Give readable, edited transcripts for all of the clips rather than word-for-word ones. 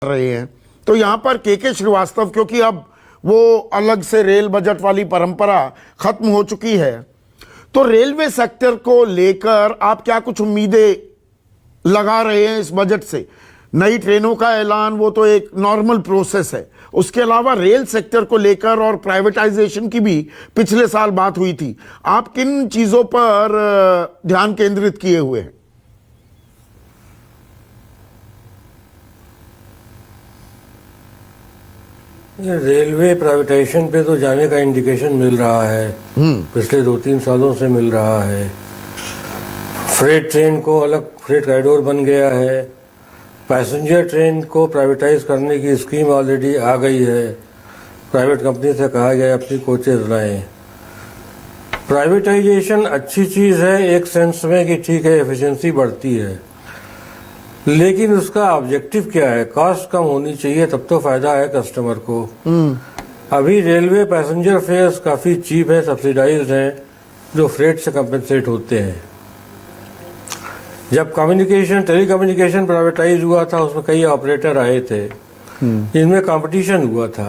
रहे हैं। तो यहाँ पर के श्रीवास्तव, क्योंकि अब वो अलग से रेल बजट वाली परंपरा खत्म हो चुकी है, तो रेलवे सेक्टर को लेकर आप क्या कुछ उम्मीदें लगा रहे हैं इस बजट से? नई ट्रेनों का ऐलान वो तो एक नॉर्मल प्रोसेस है, उसके अलावा रेल सेक्टर को लेकर और प्राइवेटाइजेशन की भी पिछले साल बात हुई थी। आप किन चीजों पर ध्यान केंद्रित किए हुए हैं? रेलवे प्राइवेटाइजेशन पे तो जाने का इंडिकेशन मिल रहा है, पिछले 2-3 सालों से मिल रहा है। फ्रेट ट्रेन को अलग फ्रेट कॉरिडोर बन गया है, पैसेंजर ट्रेन को प्राइवेटाइज करने की स्कीम ऑलरेडी आ गई है। प्राइवेट कंपनी से कहा गया है अपनी कोचेज लाएं। प्राइवेटाइजेशन अच्छी चीज़ है एक सेंस में कि ठीक है, एफिशिएंसी बढ़ती है, लेकिन उसका ऑब्जेक्टिव क्या है? कॉस्ट कम होनी चाहिए, तब तो फायदा है कस्टमर को। अभी रेलवे पैसेंजर फेयर्स काफी चीप है, सब्सिडाइज्ड हैं, जो फ्रेट से कंपेंसेट होते हैं। जब टेलीकम्युनिकेशन प्राइवेटाइज हुआ था, उसमें कई ऑपरेटर आए थे, इनमें कंपटीशन हुआ था,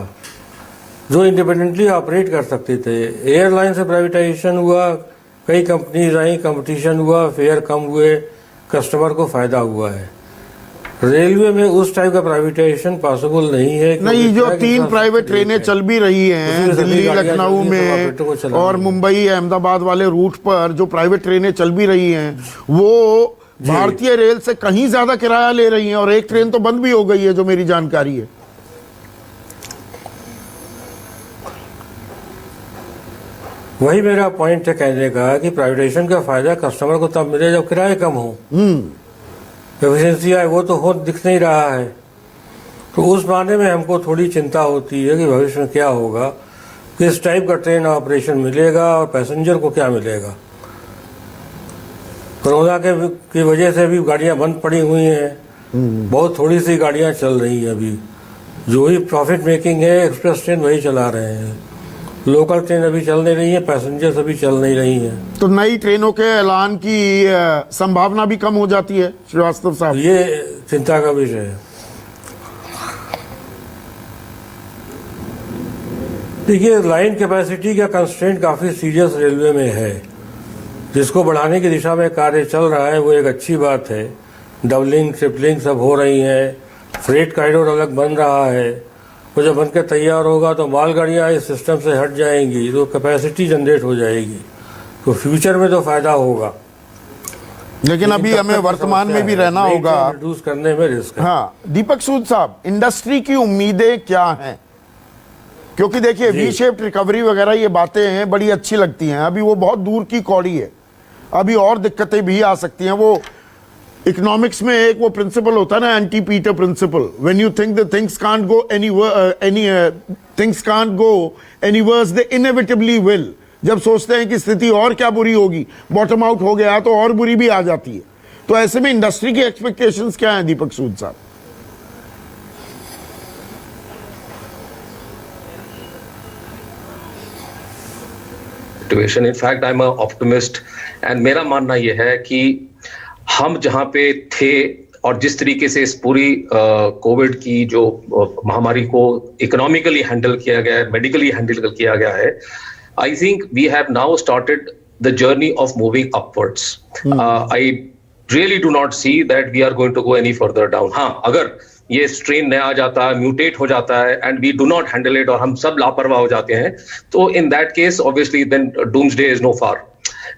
जो इंडिपेंडेंटली ऑपरेट कर सकते थे। एयरलाइन से प्राइवेटाइजेशन हुआ, कई कंपनीज आई, कंपटीशन हुआ, फेयर कम हुए, कस्टमर को फायदा हुआ है। रेलवे में उस टाइप का प्राइवेटाइजेशन पॉसिबल नहीं है। नहीं, जो 3 प्राइवेट ट्रेनें चल भी रही हैं दिल्ली लखनऊ में और मुंबई अहमदाबाद वाले रूट पर, जो प्राइवेट ट्रेनें चल भी रही हैं, वो भारतीय रेल से कहीं ज्यादा किराया ले रही हैं, और एक ट्रेन तो बंद भी हो गई है जो मेरी जानकारी है। वही मेरा पॉइंट है कहने का कि प्राइवेटाइजेशन का फायदा कस्टमर को तब मिले जब किराए कम हो, एफिशिएंसी आए। वो तो हो दिख नहीं रहा है। तो उस माने में हमको थोड़ी चिंता होती है कि भविष्य में क्या होगा, किस टाइप का ट्रेन ऑपरेशन मिलेगा और पैसेंजर को क्या मिलेगा। कोरोना की वजह से भी गाड़ियां बंद पड़ी हुई हैं, बहुत थोड़ी सी गाड़ियां चल रही हैं। अभी जो ही प्रॉफिट मेकिंग है, एक्सप्रेस ट्रेन वही चला रहे हैं, लोकल ट्रेन अभी चल नहीं रही है, पैसेंजर्स अभी चल नहीं रही हैं। तो नई ट्रेनों के ऐलान की संभावना भी कम हो जाती है श्रीवास्तव साहब? ये चिंता का विषय है। देखिए, लाइन कैपेसिटी का कंस्ट्रेंट काफी सीरियस रेलवे में है, जिसको बढ़ाने की दिशा में कार्य चल रहा है, वो एक अच्छी बात है। डबलिंग ट्रिपलिंग सब हो रही है, फ्रेट कॉरिडोर अलग बन रहा है। वो जब बनकर तैयार होगा तो मालगाड़ियां इस सिस्टम से हट जाएंगी, तो कैपेसिटी जनरेट हो जाएगी, तो फ्यूचर में तो फायदा होगा। लेकिन अभी हमें वर्तमान में भी रहना होगा, रिड्यूस करने में रिस्क है। हाँ, दीपक सूद साहब, इंडस्ट्री की उम्मीदें क्या हैं? क्योंकि देखिए, वी शेप्ड रिकवरी वगैरह ये बातें हैं, बड़ी अच्छी लगती हैं, अभी वो बहुत दूर की कौड़ी है, अभी और दिक्कतें भी आ सकती हैं। वो इकोनॉमिक्स में एक वो प्रिंसिपल होता है ना, anti Peter principle, when you think the things can't go any worse they inevitably will. जब सोचते हैं कि स्थिति और क्या बुरी होगी, बॉटम आउट हो गया तो और बुरी भी आ जाती है। तो ऐसे में इंडस्ट्री की एक्सपेक्टेशंस क्या हैं दीपक सूद साहब? In fact, I'm an optimist, and मेरा मानना यह है कि हम जहां पे थे और जिस तरीके से इस पूरी कोविड की जो महामारी को इकोनॉमिकली हैंडल किया गया है, मेडिकली हैंडल किया गया है, I think we have now started the journey of moving upwards. I really do not see that we are going to go any further down. हाँ, अगर ये स्ट्रेन नया आ जाता है, म्यूटेट हो जाता है, and we do not handle it, और हम सब लापरवाह हो जाते हैं, तो in that case obviously then doomsday is no far.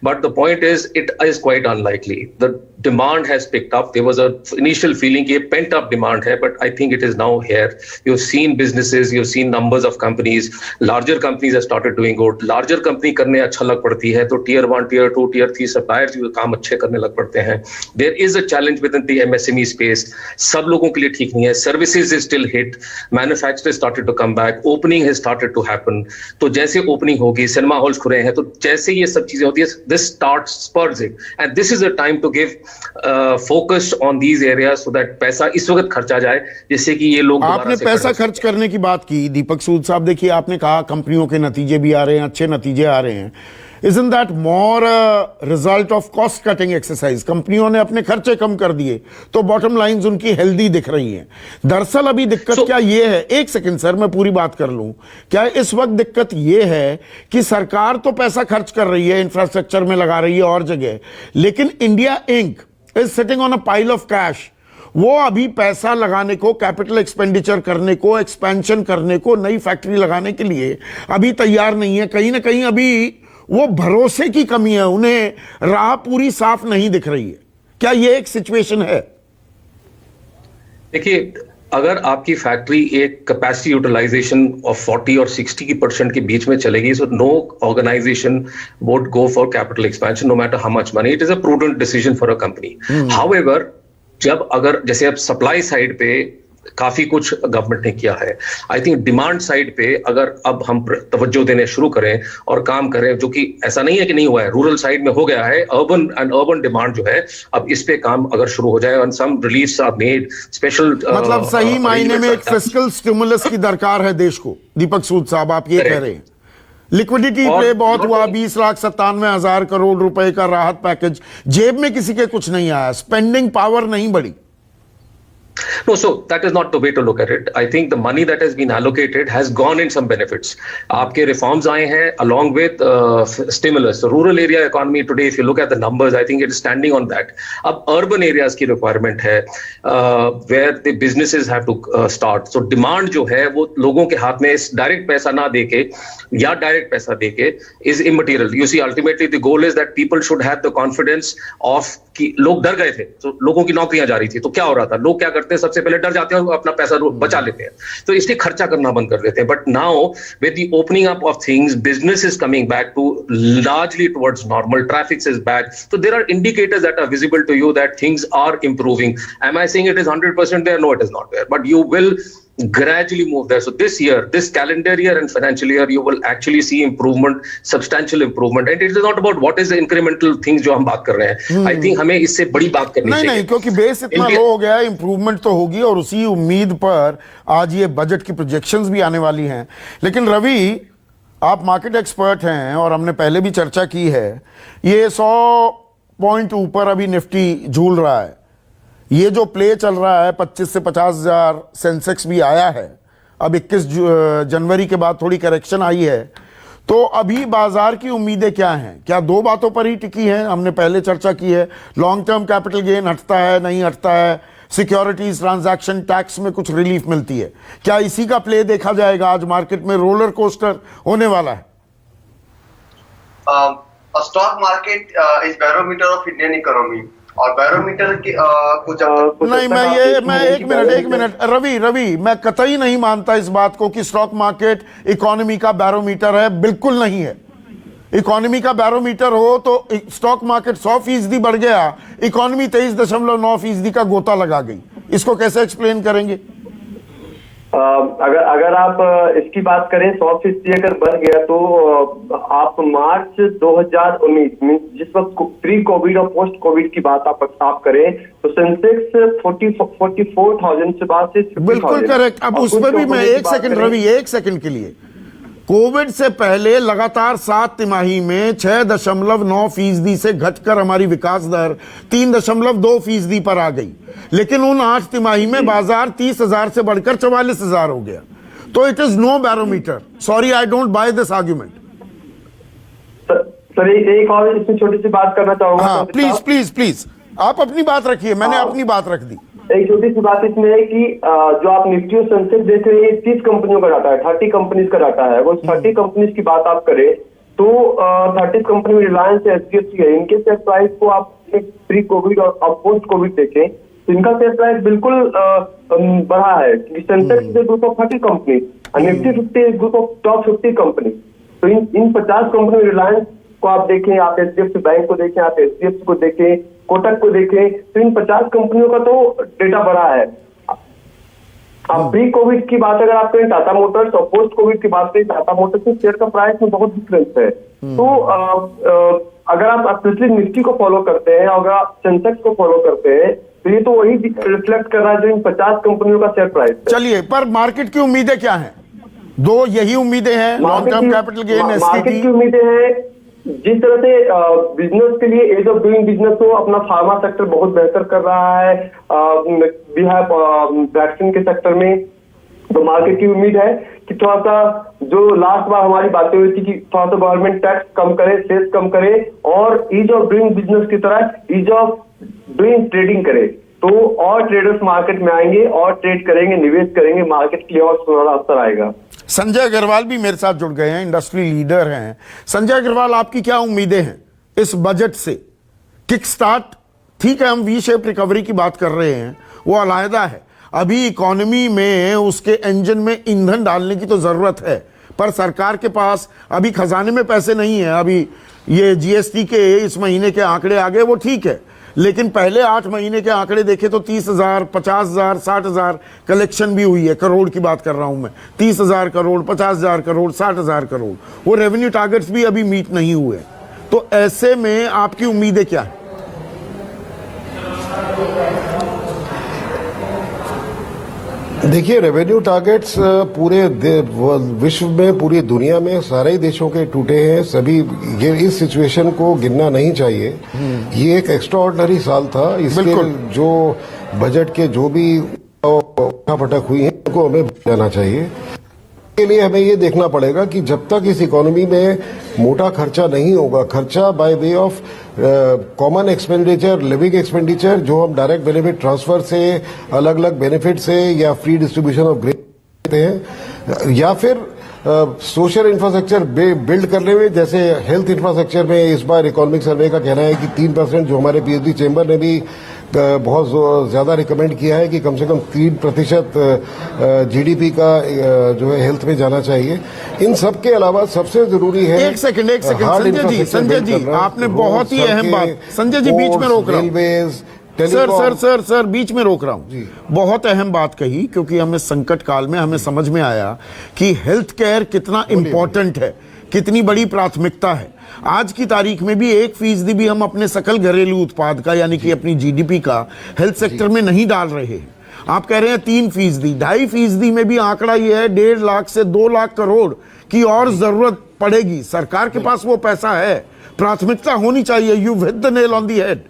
But the point is, it is quite unlikely. The demand has picked up. There was an initial feeling कि pent up demand है, but I think it is now here. You've seen businesses, you've seen numbers of companies. Larger companies have started doing good. Larger company करने अच्छा लग पड़ती है, तो tier 1, tier 2, tier 3 suppliers भी काम अच्छे करने लग पड़ते हैं. There is a challenge within the MSME space. सब लोगों के लिए ठीक नहीं है. Services is still hit. Manufacturers started to come back. Opening has started to happen. तो जैसे opening होगी, सिनेमा हॉल्स खुले हैं, तो जैसे ये सब चीजें होती है, this starts spurs it, and this is a time to give focus on these areas so that पैसा इस वक्त खर्चा जाए, जिससे कि ये लोग आपने पैसा खर्च करने की बात की दीपक सूद साहब। देखिए, आपने कहा कंपनियों के नतीजे भी आ रहे हैं, अच्छे नतीजे आ रहे हैं, Isn't that more a result of cost cutting exercise? कंपनियों ने अपने खर्चे कम कर दिए तो बॉटम लाइंस उनकी हेल्दी दिख रही हैं। दरअसल अभी दिक्कत क्या ये है, एक सेकंड सर मैं पूरी बात कर लूं, क्या इस वक्त दिक्कत ये है कि सरकार तो पैसा खर्च कर रही है, इंफ्रास्ट्रक्चर में लगा रही है और जगह, लेकिन India Inc is sitting on a pile of cash. वो अभी पैसा लगाने को, कैपिटल एक्सपेंडिचर करने को, एक्सपेंशन करने को, नई फैक्ट्री लगाने के लिए अभी तैयार नहीं है। कहीं ना कहीं अभी वो भरोसे की कमी है, उन्हें राह पूरी साफ नहीं दिख रही है। क्या ये एक सिचुएशन है? देखिए, अगर आपकी फैक्ट्री एक कैपेसिटी यूटिलाइजेशन ऑफ 40 और 60% के बीच में चलेगी, so no organization would go for capital expansion no matter how much money. It is a prudent decision for a company. However, जब अगर जैसे अब सप्लाई साइड पे काफी कुछ गवर्नमेंट ने किया है, आई थिंक डिमांड साइड पे अगर अब हम तवज्जो देने शुरू करें और काम करें, जो कि ऐसा नहीं है कि नहीं हुआ है, रूरल साइड में हो गया है, अर्बन डिमांड जो है, अब इस पे काम अगर शुरू हो जाए और सम रिलीफ्स आर मेड स्पेशल, मतलब सही मायने में एक फिस्कल स्टिमुलस की दरकार है देश को। दीपक सूद साहब आप ये कह रहे हैं। लिक्विडिटी पे बहुत हुआ, 20,97,000 करोड़ रुपए का राहत पैकेज, जेब में किसी के कुछ नहीं आया, स्पेंडिंग पावर नहीं बढ़ी। No, so that is not the way to look at it. I think the money that has been allocated has gone in some benefits. आपके reforms आए हैं along with stimulus. So rural area economy today, if you look at the numbers, I think it is standing on that. अब urban areas की requirement है where the businesses have to start. So demand जो है वो लोगों के हाथ में direct पैसा ना देके या direct पैसा देके is immaterial. You see, ultimately the goal is that people should have the confidence of कि लोग डर गए थे, तो लोगों की नौकरियां जा रही थी, तो क्या हो रहा था, लोग क्या करते हैं, सबसे पहले डर जाते हैं और अपना पैसा बचा लेते हैं, तो इसलिए खर्चा करना बंद कर देते हैं। But now with the opening up of things, business is coming back to largely towards normal, traffic is back, so there are indicators that are visible to you that things are improving. Am I saying it is 100% there? No, it is not there, but you will gradually move there. So this year, this calendar year and financial year, you will actually see improvement, substantial improvement. And it is not about what is the incremental things जो हम बात कर रहे हैं। I think हमें इससे बड़ी बात करनी चाहिए। नहीं, क्योंकि बेस इतना लो हो गया है, इंप्रूवमेंट तो होगी और उसी उम्मीद पर आज ये बजट की प्रोजेक्शंस भी आने वाली हैं। लेकिन रवि, आप मार्केट एक्सपर्ट हैं और हमने पहले भी चर्चा की है, ये 100 पॉइंट ऊपर अभी निफ्टी झूल रहा है। ये जो प्ले चल रहा है 25 से 50,000 सेंसेक्स भी आया है, अब 21 जनवरी के बाद थोड़ी करेक्शन आई है, तो अभी बाजार की उम्मीदें क्या हैं? क्या दो बातों पर ही टिकी है? हमने पहले चर्चा की है, लॉन्ग टर्म कैपिटल गेन हटता है, नहीं हटता है, सिक्योरिटीज ट्रांजैक्शन टैक्स में कुछ रिलीफ मिलती है, क्या इसी का प्ले देखा जाएगा? आज मार्केट में रोलर कोस्टर होने वाला है। Stock market is barometer of Indian economy, और बैरोमीटर की को जब नहीं, मैं एक मिनट रवि, मैं कतई नहीं मानता इस बात को कि स्टॉक मार्केट इकोनॉमी का बैरोमीटर है। बिल्कुल नहीं है। इकोनॉमी का बैरोमीटर हो तो स्टॉक मार्केट 100% बढ़ गया, इकोनॉमी 23.9% का गोता लगा गई, इसको कैसे एक्सप्लेन करेंगे? अगर आप इसकी बात करें 100% अगर बढ़ गया तो आप मार्च 2019 मीन जिस वक्त प्री कोविड और पोस्ट कोविड की बात आप करें तो सेंसेक्स 44,000 से बात से 50,000। बिल्कुल करेक्ट। अब उसमें भी मैं एक सेकंड रवि, एक सेकंड के लिए, कोविड से पहले लगातार 7 तिमाही में 6.9% से घटकर हमारी विकास दर 3.2% पर आ गई, लेकिन उन 8 तिमाही में बाजार 30,000 से बढ़कर 44,000 हो गया। तो it is no barometer. Sorry, I don't buy this argument. Sir एक और इसमें छोटी सी बात करना चाहूंगा। हाँ, प्लीज आप अपनी बात रखिए, मैंने अपनी बात रख दी। एक छोटी सी बात इसमें है कि जो आप निफ्टी और सेंसेक्स देख रहे हैं 30 कंपनियों का डाटा है, 30 कंपनीज का डाटा है। वो 30 कंपनीज की बात आप करें तो 30 कंपनी में रिलायंस है, HDFC है, इनके शेयर प्राइस को आप प्री कोविड और पोस्ट कोविड देखें तो इनका शेयर प्राइस बिल्कुल बढ़ा है, क्योंकि Sensex is group of 30 company और Nifty 50 is group of top 50 company. तो इन 50 कंपनी में रिलायंस को आप देखें, आप HDFC बैंक को देखें, आप HDFC को देखें, कोटक को देखें, तो इन 50 कंपनियों का तो डेटा बढ़ा है। अब प्री कोविड की बात अगर आप करें टाटा मोटर्स और पोस्ट कोविड की बात करें टाटा मोटर्स के शेयर का प्राइस में बहुत डिफरेंस है। तो अगर आप स्पेशली निफ्टी को फॉलो करते हैं और अगर आप सेंसेक्स को फॉलो करते हैं तो ये तो वही रिफ्लेक्ट कर रहा है जो इन 50 कंपनियों का शेयर प्राइस है। चलिए, पर मार्केट की उम्मीदें क्या हैं? दो यही उम्मीदें हैं, long term capital gain, market की उम्मीदें हैं जिस तरह से बिजनेस के लिए एज ऑफ डूइंग बिजनेस हो, अपना फार्मा सेक्टर बहुत बेहतर कर रहा है, बिहार वैक्सीन के सेक्टर में, तो मार्केट की उम्मीद है कि थोड़ा सा जो लास्ट बार हमारी बातें हुई थी कि थोड़ा सा गवर्नमेंट टैक्स कम करे, सेस कम करे और ईज ऑफ डूइंग बिजनेस की तरह ईज ऑफ डूइंग ट्रेडिंग करे, तो और ट्रेडर्स मार्केट में आएंगे और ट्रेड करेंगे, निवेश करेंगे, मार्केट की और सुनहरा असर आएगा। संजय अग्रवाल भी मेरे साथ जुड़ गए हैं, इंडस्ट्री लीडर हैं। संजय अग्रवाल, आपकी क्या उम्मीदें हैं इस बजट से? किक स्टार्ट, ठीक है, हम वी शेप रिकवरी की बात कर रहे हैं, वो अलहदा है। अभी इकोनॉमी में उसके इंजन में ईंधन डालने की तो जरूरत है, पर सरकार के पास अभी खजाने में पैसे नहीं है। अभी ये जीएसटी के इस महीने के आंकड़े आ गए, वो ठीक है, लेकिन पहले 8 महीने के आंकड़े देखे तो 30,000, 50,000, 60,000 कलेक्शन भी हुई है। करोड़ की बात कर रहा हूं मैं, 30,000 करोड़, 50,000 करोड़, 60,000 करोड़, वो रेवेन्यू टारगेट्स भी अभी मीट नहीं हुए। तो ऐसे में आपकी उम्मीदें क्या है? देखिए, रेवेन्यू टारगेट्स पूरे विश्व में, पूरी दुनिया में सारे ही देशों के टूटे हैं सभी। ये इस सिचुएशन को गिनना नहीं चाहिए। ये एक एक्स्ट्राऑर्डिनरी साल था। इसके जो बजट के जो भी फटक हुई है उनको हमें जाना चाहिए। के लिए हमें ये देखना पड़ेगा कि जब तक इस इकोनॉमी में मोटा खर्चा नहीं होगा, खर्चा by way of common expenditure, living expenditure, जो हम डायरेक्ट बेनिफिट ट्रांसफर से, अलग अलग बेनिफिट से या फ्री डिस्ट्रीब्यूशन ऑफ ग्रेड देते हैं, या फिर सोशल इंफ्रास्ट्रक्चर बिल्ड करने में, जैसे हेल्थ इंफ्रास्ट्रक्चर में इस बार इकोनॉमिक सर्वे का कहना है कि 3%, जो हमारे पीएचडी चेंबर ने भी बहुत ज्यादा रिकमेंड किया है कि कम से कम 3% जीडीपी का जो है हेल्थ में जाना चाहिए। इन सब के अलावा सबसे जरूरी है, एक सेकंड संजय जी, आपने बहुत ही अहम बात, संजय जी बीच में रोक रहा हूं, सर बीच में रोक रहा हूं, बहुत अहम बात कही, क्योंकि हमें संकट काल में हमें समझ में आया कि हेल्थ केयर कितना इंपॉर्टेंट है, कितनी बड़ी प्राथमिकता है। आज की तारीख में भी 1% भी हम अपने सकल घरेलू उत्पाद का, यानी कि अपनी जीडीपी का हेल्थ सेक्टर में नहीं डाल रहे हैं। आप कह रहे हैं 3%, 2.5% में भी आंकड़ा यह है 1.5 लाख से 2 लाख करोड़ की और जरूरत पड़ेगी। सरकार के पास वो पैसा है, प्राथमिकता होनी चाहिए। You hit the nail on the head.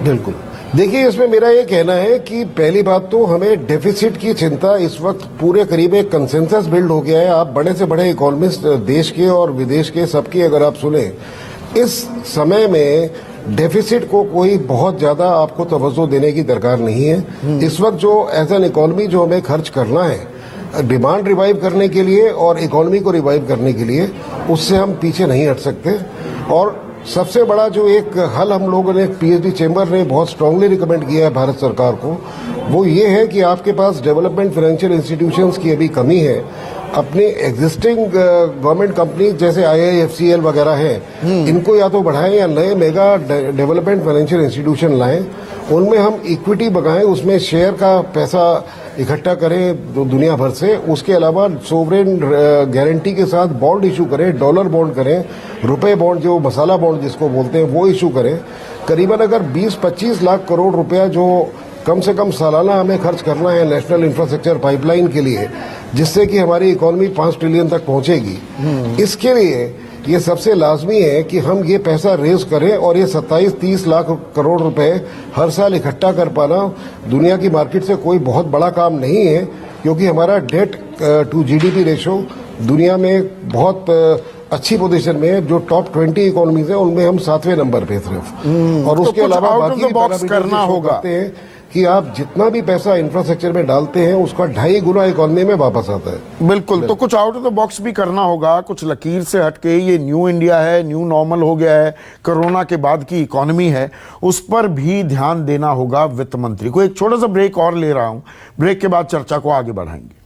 बिल्कुल। देखिए, इसमें मेरा ये कहना है कि पहली बात तो हमें डेफिसिट की चिंता, इस वक्त पूरे करीब एक कंसेंसस बिल्ड हो गया है। आप बड़े से बड़े इकोनॉमिस्ट देश के और विदेश के सबकी अगर आप सुने, इस समय में डेफिसिट को कोई बहुत ज्यादा आपको तवज्जो देने की दरकार नहीं है। इस वक्त जो एज एन इकोनॉमी जो हमें खर्च करना है डिमांड रिवाइव करने के लिए और इकोनॉमी को रिवाइव करने के लिए, उससे हम पीछे नहीं हट सकते। और सबसे बड़ा जो एक हल हम लोगों ने, पीएचडी चेंबर ने बहुत स्ट्रांगली रिकमेंड किया है भारत सरकार को, वो ये है कि आपके पास डेवलपमेंट फाइनेंशियल इंस्टीट्यूशंस की अभी कमी है। अपने एग्जिस्टिंग गवर्नमेंट कंपनी जैसे IIFCL वगैरह हैं, इनको या तो बढ़ाएं या नए मेगा डेवलपमेंट फाइनेंशियल इंस्टीट्यूशन लाएं, उनमें हम इक्विटी बगाएं, उसमें शेयर का पैसा इकट्ठा करें दुनिया भर से। उसके अलावा सोवरेन गारंटी के साथ बॉन्ड इशू करें, डॉलर बॉन्ड करें, रुपए बॉन्ड, जो मसाला बॉन्ड जिसको बोलते हैं, वो इशू करें। करीबन अगर 20-25 लाख करोड़ रुपया जो कम से कम सालाना हमें खर्च करना है नेशनल इंफ्रास्ट्रक्चर पाइपलाइन के लिए, जिससे कि हमारी इकोनॉमी 5 ट्रिलियन तक पहुंचेगी, इसके लिए ये सबसे लाजमी है कि हम ये पैसा रेज करें। और ये 27-30 लाख करोड़ रुपए हर साल इकट्ठा कर पाना दुनिया की मार्केट से कोई बहुत बड़ा काम नहीं है, क्योंकि हमारा डेट टू जीडीपी रेशो दुनिया में बहुत अच्छी पोजीशन में है। जो टॉप 20 इकोनॉमीज है उनमें हम 7वें नंबर पे सिर्फ। और उसके अलावा बाकी बॉक्स करना होगा कि आप जितना भी पैसा इंफ्रास्ट्रक्चर में डालते हैं उसका 2.5 गुना इकोनॉमी में वापस आता है। बिल्कुल, तो कुछ आउट ऑफ द बॉक्स भी करना होगा, कुछ लकीर से हटके। ये न्यू इंडिया है, न्यू नॉर्मल हो गया है, कोरोना के बाद की इकोनॉमी है, उस पर भी ध्यान देना होगा वित्त मंत्री को। एक छोटा सा ब्रेक और ले रहा हूं, ब्रेक के बाद चर्चा को आगे बढ़ाएंगे।